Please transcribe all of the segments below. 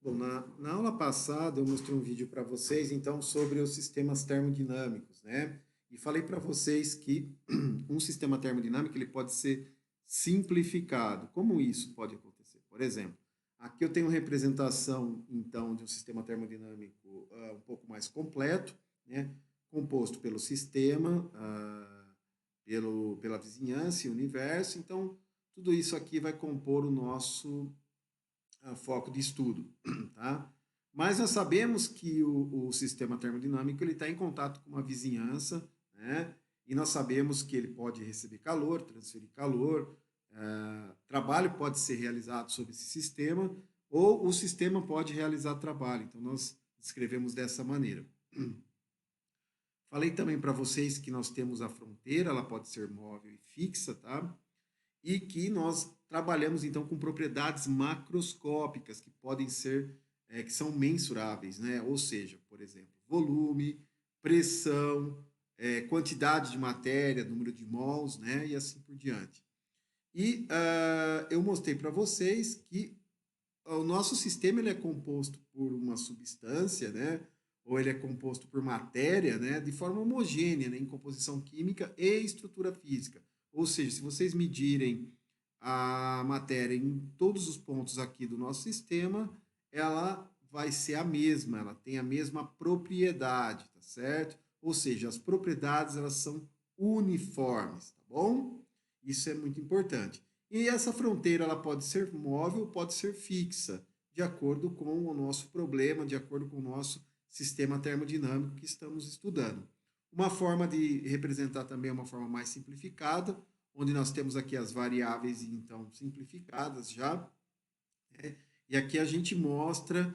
Bom, na aula passada eu mostrei um vídeo para vocês, então, sobre os sistemas termodinâmicos, né? E falei para vocês que um sistema termodinâmico ele pode ser simplificado. Como isso pode acontecer? Por exemplo, aqui eu tenho representação, então, de um sistema termodinâmico um pouco mais completo, né? Composto pelo sistema, pela vizinhança e universo. Então, tudo isso aqui vai compor o nosso foco de estudo, tá? Mas nós sabemos que o sistema termodinâmico ele está em contato com uma vizinhança, né? E nós sabemos que ele pode receber calor, transferir calor, trabalho pode ser realizado sobre esse sistema, ou o sistema pode realizar trabalho. Então, nós descrevemos dessa maneira. Falei também para vocês que nós temos a fronteira, ela pode ser móvel e fixa, tá? E que nós trabalhamos então com propriedades macroscópicas que podem ser, que são mensuráveis, né? Ou seja, por exemplo, volume, pressão, quantidade de matéria, número de mols, né? E assim por diante. E eu mostrei para vocês que o nosso sistema ele é composto por uma substância, né? Ou ele é composto por matéria, né? De forma homogênea, né? Em composição química e estrutura física. Ou seja, se vocês medirem a matéria em todos os pontos aqui do nosso sistema, ela vai ser a mesma, ela tem a mesma propriedade, tá certo? Ou seja, as propriedades elas são uniformes, tá bom? Isso é muito importante. E essa fronteira ela pode ser móvel, pode ser fixa, de acordo com o nosso problema, de acordo com o nosso sistema termodinâmico que estamos estudando. Uma forma de representar também é uma forma mais simplificada, onde nós temos aqui as variáveis, então, simplificadas já. Né? E aqui a gente mostra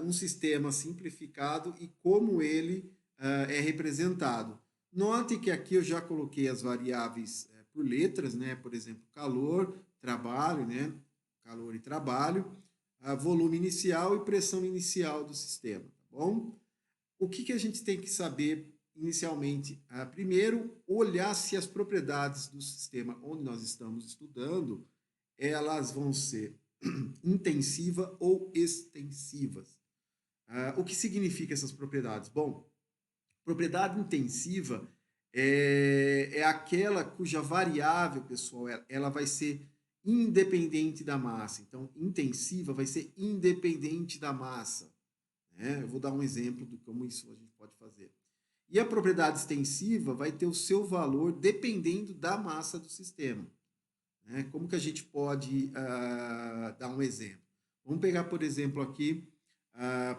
um sistema simplificado e como ele é representado. Note que aqui eu já coloquei as variáveis por letras, né? Por exemplo, calor, trabalho, né? Calor e trabalho, volume inicial e pressão inicial do sistema, tá bom? O que a gente tem que saber inicialmente? Primeiro, olhar se as propriedades do sistema onde nós estamos estudando, elas vão ser intensiva ou extensivas. O que significa essas propriedades? Bom, propriedade intensiva é aquela cuja variável, pessoal, ela vai ser independente da massa. Então, intensiva vai ser independente da massa. Né? Eu vou dar um exemplo de como isso a gente pode fazer. E a propriedade extensiva vai ter o seu valor dependendo da massa do sistema. Né? Como que a gente pode dar um exemplo? Vamos pegar, por exemplo, aqui,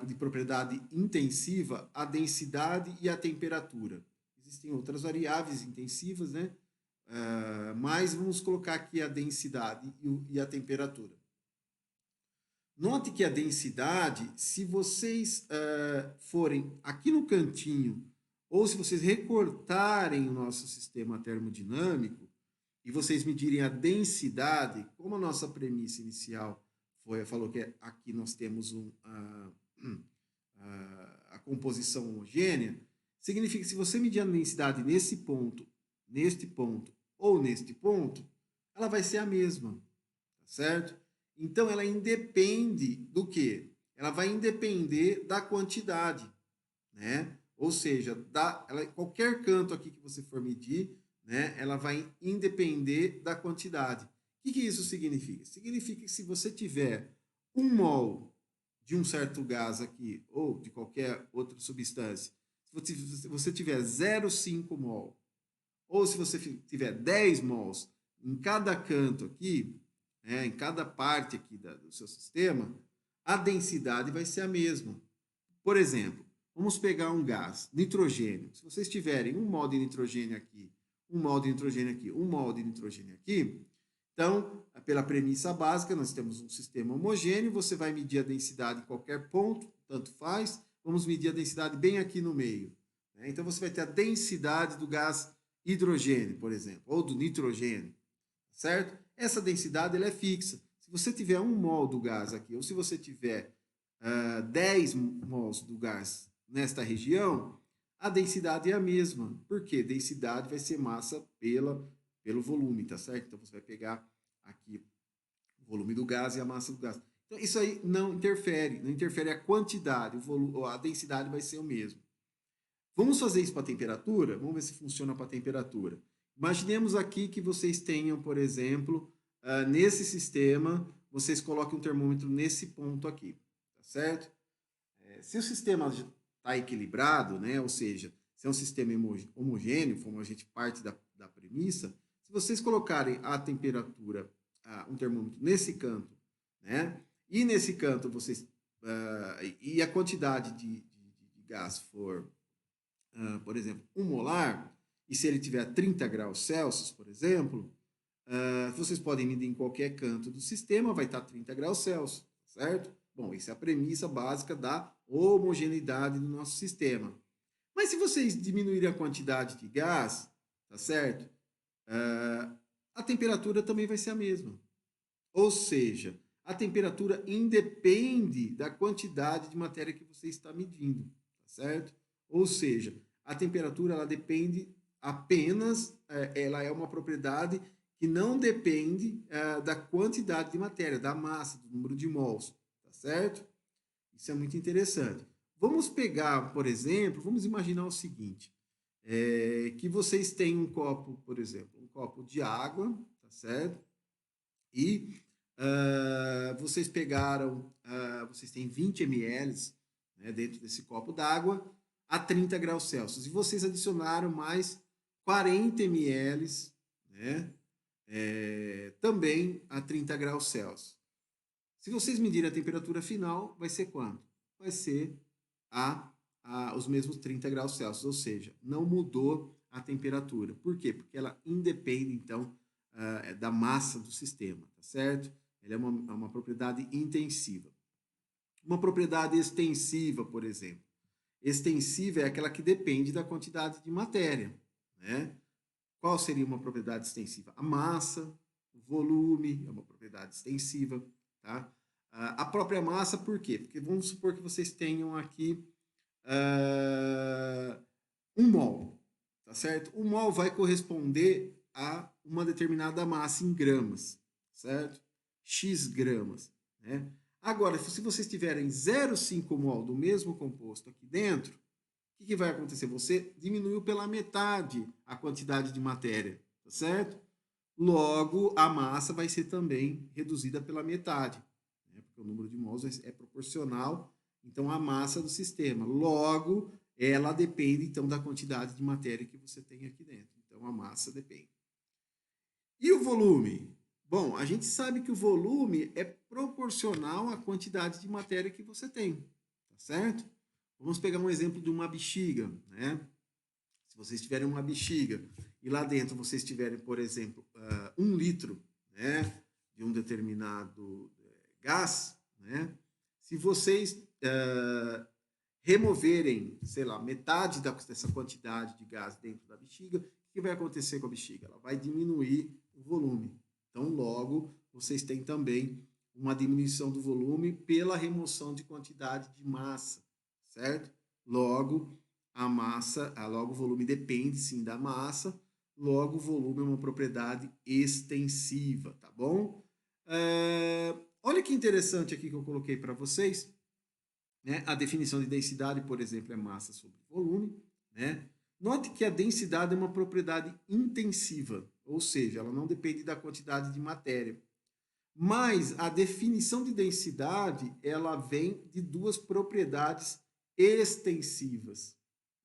de propriedade intensiva, a densidade e a temperatura. Existem outras variáveis intensivas, né? Mas vamos colocar aqui a densidade e a temperatura. Note que a densidade, se vocês forem aqui no cantinho, ou se vocês recortarem o nosso sistema termodinâmico, e vocês medirem a densidade, como a nossa premissa inicial falou que aqui nós temos a composição homogênea, significa que se você medir a densidade nesse ponto, neste ponto ou neste ponto, ela vai ser a mesma, tá certo? Então ela independe do quê? Ela vai independer da quantidade, né? Ou seja, qualquer canto aqui que você for medir, né, ela vai independer da quantidade. O que isso significa? Significa que se você tiver 1 mol de um certo gás aqui, ou de qualquer outra substância, se você tiver 0,5 mol, ou se você tiver 10 mols em cada canto aqui, né, em cada parte aqui do seu sistema, a densidade vai ser a mesma. Por exemplo, vamos pegar um gás, nitrogênio. Se vocês tiverem 1 mol de nitrogênio aqui, 1 mol de nitrogênio aqui, 1 mol de nitrogênio aqui, então, pela premissa básica, nós temos um sistema homogêneo, você vai medir a densidade em qualquer ponto, tanto faz, vamos medir a densidade bem aqui no meio. Né? Então, você vai ter a densidade do gás hidrogênio, por exemplo, ou do nitrogênio, certo? Essa densidade ela é fixa. Se você tiver 1 mol do gás aqui, ou se você tiver 10 mols do gás nesta região, a densidade é a mesma. Por quê? Densidade vai ser massa pelo volume, tá certo? Então você vai pegar aqui o volume do gás e a massa do gás. Então, isso aí não interfere, não interfere a quantidade, a densidade vai ser o mesmo. Vamos fazer isso para a temperatura? Vamos ver se funciona para a temperatura. Imaginemos aqui que vocês tenham, por exemplo, nesse sistema, vocês coloquem um termômetro nesse ponto aqui, tá certo? Se o sistema está equilibrado, né, ou seja, se é um sistema homogêneo, como a gente parte da premissa, se vocês colocarem a temperatura, um termômetro nesse canto, né, e nesse canto vocês, e a quantidade de gás for, por exemplo, 1 molar, e se ele tiver 30 graus Celsius, por exemplo, vocês podem medir em qualquer canto do sistema, vai estar 30 graus Celsius, certo? Bom, essa é a premissa básica da homogeneidade do nosso sistema. Mas se vocês diminuírem a quantidade de gás, tá certo? A temperatura também vai ser a mesma. Ou seja, a temperatura independe da quantidade de matéria que você está medindo, tá certo? Ou seja, a temperatura ela depende apenas, ela é uma propriedade que não depende da quantidade de matéria, da massa, do número de mols, tá certo? Isso é muito interessante. Vamos pegar, por exemplo, vamos imaginar o seguinte, que vocês têm um copo, por exemplo, um copo de água, tá certo? E vocês pegaram, vocês têm 20 ml, né, dentro desse copo d'água a 30 graus Celsius. E vocês adicionaram mais 40 ml, né, também a 30 graus Celsius. Se vocês medirem a temperatura final, vai ser quanto? Vai ser os mesmos 30 graus Celsius, ou seja, não mudou a temperatura. Por quê? Porque ela independe, então, da massa do sistema, tá certo? Ela é uma propriedade intensiva. Uma propriedade extensiva, por exemplo. Extensiva é aquela que depende da quantidade de matéria, né? Qual seria uma propriedade extensiva? A massa, o volume é uma propriedade extensiva, tá? A própria massa, por quê? Porque vamos supor que vocês tenham aqui 1 mol, tá certo? 1 mol vai corresponder a uma determinada massa em gramas, certo? X gramas, né? Agora, se vocês tiverem 0,5 mol do mesmo composto aqui dentro, o que vai acontecer? Você diminuiu pela metade a quantidade de matéria, tá certo? Logo, a massa vai ser também reduzida pela metade, né? Porque o número de mols é proporcional, então, à massa do sistema. Logo, ela depende, então, da quantidade de matéria que você tem aqui dentro. Então, a massa depende. E o volume? Bom, a gente sabe que o volume é proporcional à quantidade de matéria que você tem, tá certo? Vamos pegar um exemplo de uma bexiga, né? Se vocês tiverem uma bexiga e lá dentro vocês tiverem, por exemplo, 1 litro, né, de um determinado gás, né? Se vocês removerem, sei lá, metade dessa quantidade de gás dentro da bexiga, o que vai acontecer com a bexiga? Ela vai diminuir o volume. Então, logo, vocês têm também uma diminuição do volume pela remoção de quantidade de massa, certo? Logo, logo o volume depende sim da massa, logo o volume é uma propriedade extensiva, tá bom? Olha que interessante aqui que eu coloquei para vocês, né? A definição de densidade, por exemplo, é massa sobre volume, né? Note que a densidade é uma propriedade intensiva, ou seja, ela não depende da quantidade de matéria. Mas a definição de densidade, ela vem de 2 propriedades extensivas,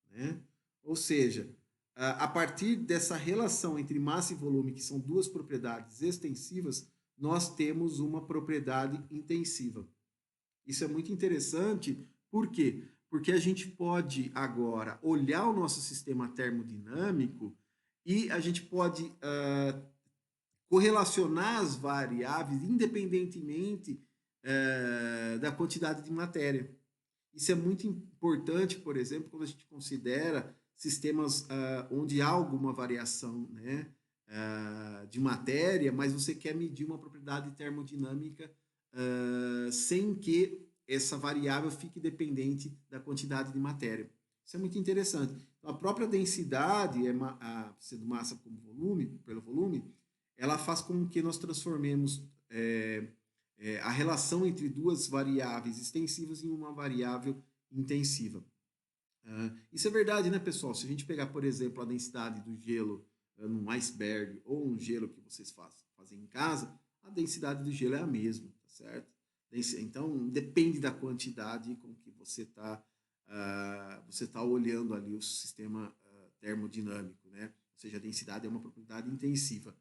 né? Ou seja, a partir dessa relação entre massa e volume, que são 2 propriedades extensivas, nós temos uma propriedade intensiva. Isso é muito interessante, por quê? Porque a gente pode agora olhar o nosso sistema termodinâmico e a gente pode correlacionar as variáveis independentemente da quantidade de matéria. Isso é muito importante, por exemplo, quando a gente considera sistemas onde há alguma variação, né, de matéria, mas você quer medir uma propriedade termodinâmica sem que essa variável fique dependente da quantidade de matéria. Isso é muito interessante. Então, a própria densidade, sendo massa como volume, pelo volume, ela faz com que nós transformemos a relação entre duas variáveis extensivas e uma variável intensiva. Isso é verdade, né, pessoal? Se a gente pegar, por exemplo, a densidade do gelo num iceberg ou um gelo que vocês fazem em casa, a densidade do gelo é a mesma, tá certo? Então, depende da quantidade com que você tá olhando ali o sistema termodinâmico, né? Ou seja, a densidade é uma propriedade intensiva.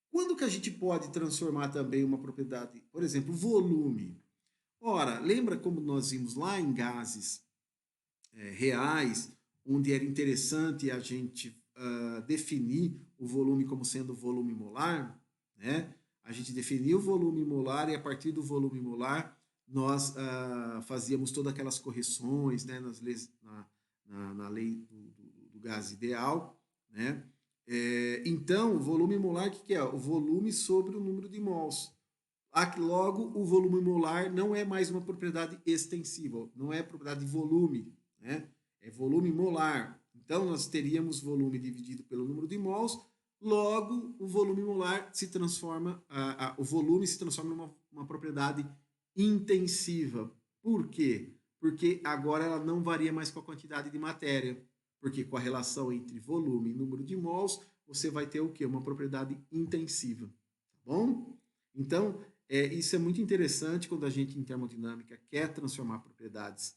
Quando que a gente pode transformar também uma propriedade, por exemplo, volume? Ora, lembra como nós vimos lá em gases reais, onde era interessante a gente definir o volume como sendo volume molar, né? A gente definia o volume molar e a partir do volume molar nós fazíamos todas aquelas correções, né, nas leis, na lei do gás ideal, né? Então, o volume molar, o que é? O volume sobre o número de mols. Logo, o volume molar não é mais uma propriedade extensiva, não é propriedade de volume, né? É volume molar. Então, nós teríamos volume dividido pelo número de mols, logo, o volume molar se transforma, o volume se transforma numa propriedade intensiva. Por quê? Porque agora ela não varia mais com a quantidade de matéria, porque com a relação entre volume e número de mols, você vai ter o quê? Uma propriedade intensiva, tá bom? Então, isso é muito interessante quando a gente, em termodinâmica, quer transformar propriedades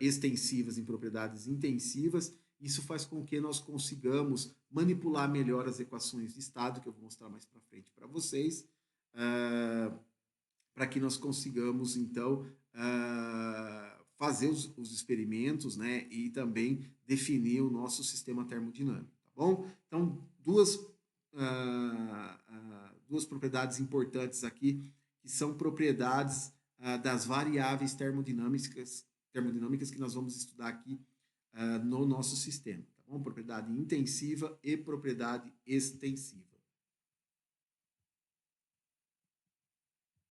extensivas em propriedades intensivas. Isso faz com que nós consigamos manipular melhor as equações de estado, que eu vou mostrar mais para frente para vocês, para que nós consigamos, então, fazer os experimentos, né, e também definir o nosso sistema termodinâmico, tá bom? Então, duas propriedades importantes aqui, que são propriedades das variáveis termodinâmicas que nós vamos estudar aqui no nosso sistema, tá bom? Propriedade intensiva e propriedade extensiva.